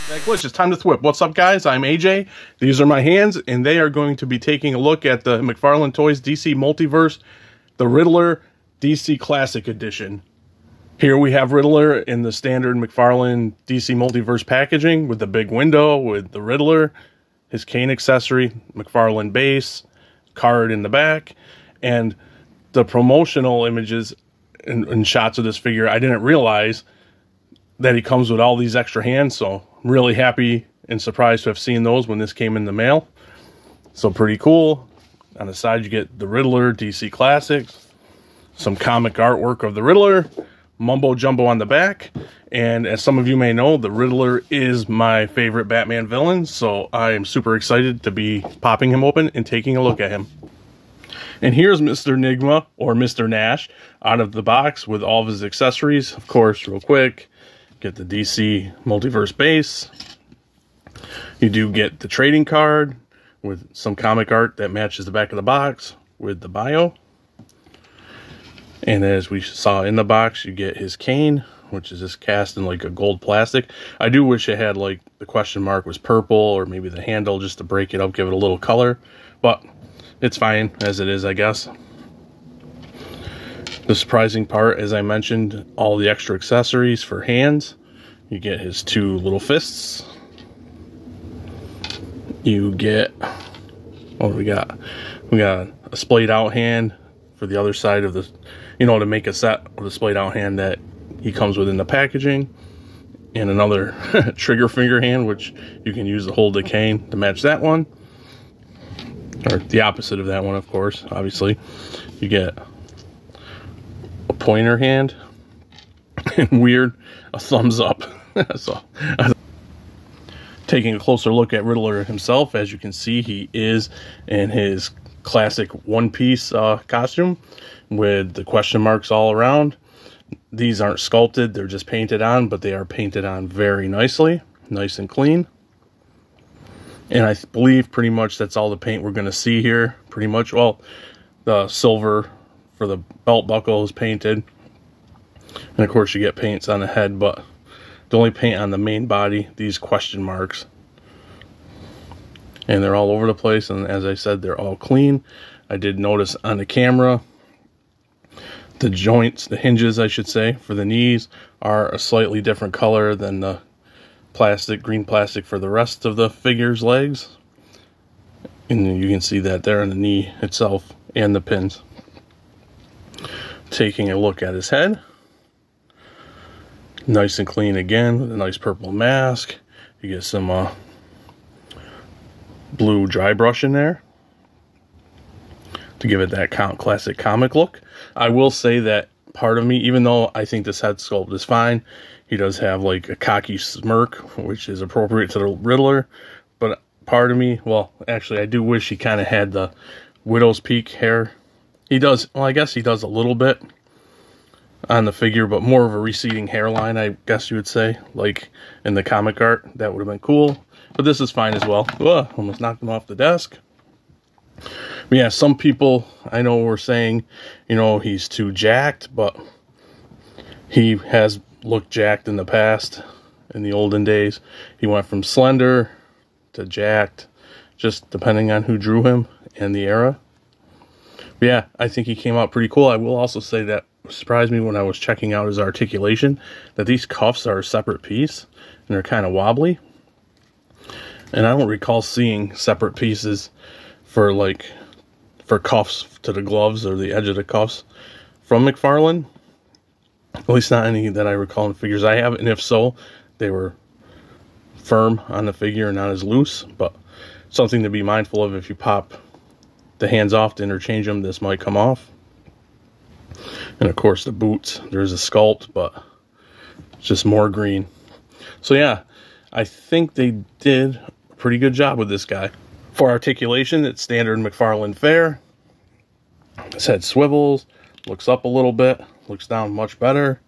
Glitch, it's time to thwip. What's up, guys? I'm AJ. These are my hands, and they are going to be taking a look at the McFarlane Toys DC Multiverse, the Riddler DC Classic Edition. Here we have Riddler in the standard McFarlane DC Multiverse packaging with the big window, with the Riddler, his cane accessory, McFarlane base, card in the back, and the promotional images and shots of this figure. I didn't realize that he comes with all these extra hands, so I'm really happy and surprised to have seen those when this came in the mail. So pretty cool. On the side you get the Riddler DC Classics, some comic artwork of the Riddler, mumbo jumbo on the back, and as some of you may know, the Riddler is my favorite Batman villain, so I am super excited to be popping him open and taking a look at him. And here's Mr. Enigma, or Mr. Nash, out of the box with all of his accessories. Of course, real quick, get the DC Multiverse base. You do get the trading card with some comic art that matches the back of the box with the bio. And as we saw in the box, you get his cane, which is just cast in like a gold plastic. I do wish it had like the question mark was purple, or maybe the handle just to break it up, give it a little color. But it's fine as it is, I guess. The surprising part, as I mentioned, all the extra accessories for hands. You get his two little fists. You get, what do we got? We got a splayed out hand for the other side of the, you know, to make a set of the splayed out hand that he comes with in the packaging. And another trigger finger hand, which you can use to hold the cane to match that one. Or the opposite of that one, of course, obviously. You get a pointer hand, and weird, a thumbs up. So, taking a closer look at Riddler himself, as you can see, he is in his classic one-piece costume with the question marks all around. These aren't sculpted, they're just painted on, but they are painted on very nicely, nice and clean. And I believe pretty much that's all the paint we're going to see here. Pretty much, well, the silver for the belt buckle is painted. And of course you get paints on the head, but the only paint on the main body, these question marks. And they're all over the place, and as I said, they're all clean. I did notice on the camera, the joints, the hinges I should say, for the knees are a slightly different color than the plastic, green plastic for the rest of the figure's legs. And you can see that there in the knee itself and the pins. Taking a look at his head. Nice and clean again with a nice purple mask. You get some blue dry brush in there to give it that classic comic look. I will say that part of me, even though I think this head sculpt is fine, he does have like a cocky smirk, which is appropriate to the Riddler. But part of me, well, actually, I do wish he kind of had the widow's peak hair. He does, well, I guess he does a little bit on the figure, but more of a receding hairline, I guess you would say, like in the comic art. That would have been cool. But this is fine as well. Ugh, almost knocked him off the desk. But yeah, some people I know were saying, you know, he's too jacked, but he has looked jacked in the past. In the olden days, he went from slender to jacked, just depending on who drew him and the era. But yeah, I think he came out pretty cool. I will also say that it surprised me when I was checking out his articulation, that these cuffs are a separate piece and they're kind of wobbly. And I don't recall seeing separate pieces for cuffs to the gloves or the edge of the cuffs from McFarlane. At least not any that I recall in figures I have, and if so, they were firm on the figure and not as loose. But something to be mindful of, if you pop the hands off to interchange them, this might come off. And of course the boots, there's a sculpt, but it's just more green. So yeah, I think they did a pretty good job with this guy. For articulation, it's standard McFarlane fare. His head swivels, looks up a little bit, looks down much better.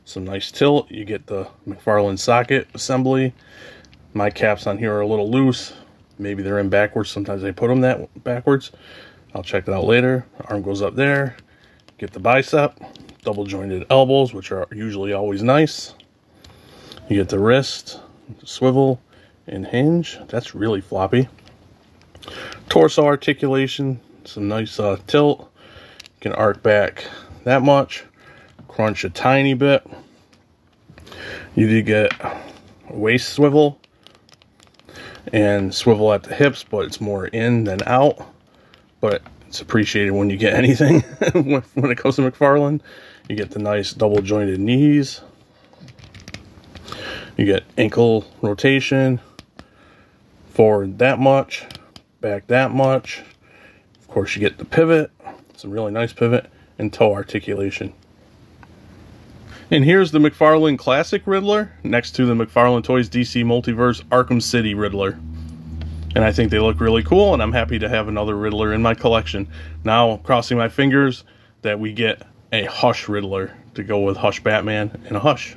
Some nice tilt. You get the McFarlane socket assembly. My caps on here are a little loose. Maybe they're in backwards. Sometimes I put them that backwards. I'll check that out later. Arm goes up there. Get the bicep. Double jointed elbows, which are usually always nice. You get the wrist, the swivel. and hinge. That's really floppy. Torso articulation, some nice tilt. You can arc back that much, crunch a tiny bit. You do get a waist swivel and swivel at the hips, but it's more in than out. But it's appreciated when you get anything when it comes to McFarlane. You get the nice double jointed knees. You get ankle rotation, forward that much, back that much. Of course, you get the pivot, some really nice pivot, and toe articulation. And here's the McFarlane Classic Riddler next to the McFarlane Toys DC Multiverse Arkham City Riddler. And I think they look really cool, and I'm happy to have another Riddler in my collection. Now, crossing my fingers that we get a Hush Riddler to go with Hush Batman and a Hush.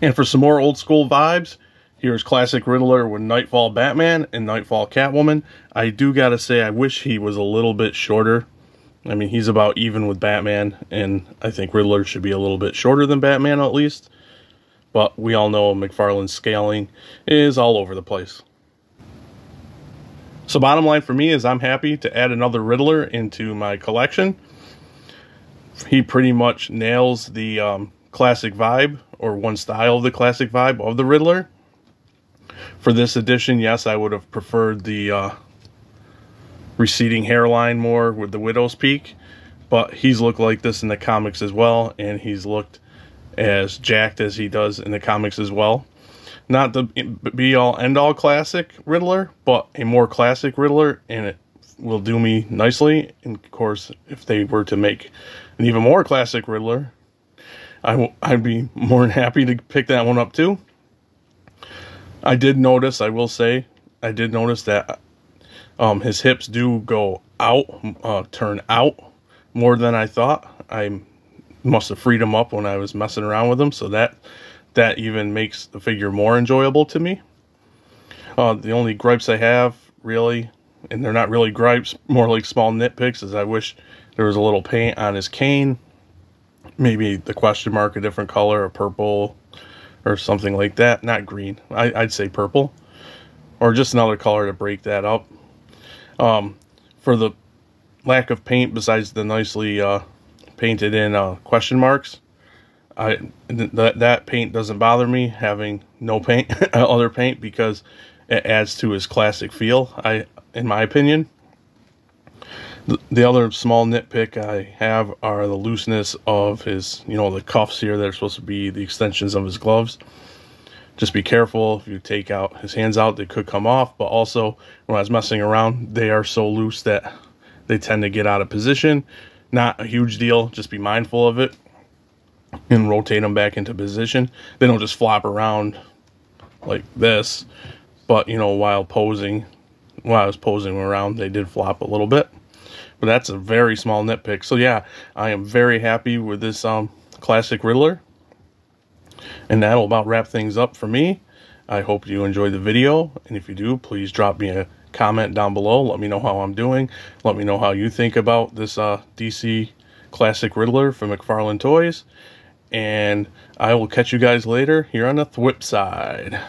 And for some more old school vibes, here's Classic Riddler with Nightfall Batman and Nightfall Catwoman. I do gotta say, I wish he was a little bit shorter. I mean, he's about even with Batman, and I think Riddler should be a little bit shorter than Batman at least. But we all know McFarlane's scaling is all over the place. So bottom line for me is I'm happy to add another Riddler into my collection. He pretty much nails the classic vibe, or one style of the classic vibe of the Riddler. For this edition, yes, I would have preferred the receding hairline more with the Widow's Peak, but he's looked like this in the comics as well, and he's looked as jacked as he does in the comics as well. Not the be-all, end-all classic Riddler, but a more classic Riddler, and it will do me nicely. And of course, if they were to make an even more classic Riddler, I'd be more than happy to pick that one up too. I did notice, I will say, I did notice that his hips do go out, turn out more than I thought. I must have freed him up when I was messing around with him, so that even makes the figure more enjoyable to me. The only gripes I have, really, and they're not really gripes, more like small nitpicks, is I wish there was a little paint on his cane. Maybe the question mark a different color, a purple, or something like that. Not green. I'd say purple. Or just another color to break that up. For the lack of paint, besides the nicely painted in question marks, that paint doesn't bother me, having no paint, other paint, because it adds to his classic feel, in my opinion. The other small nitpick I have are the looseness of his, the cuffs here that are supposed to be the extensions of his gloves. Just be careful if you take out his hands out, they could come off. But also, when I was messing around, they are so loose that they tend to get out of position. Not a huge deal, just be mindful of it and rotate them back into position. They don't just flop around like this, but while I was posing around, they did flop a little bit. But that's a very small nitpick. So yeah, I am very happy with this classic Riddler. And that'll about wrap things up for me. I hope you enjoyed the video. And if you do, please drop me a comment down below. Let me know how I'm doing. Let me know how you think about this DC Classic Riddler from Mcfarlane Toys. And I will catch you guys later here on the Thwip side.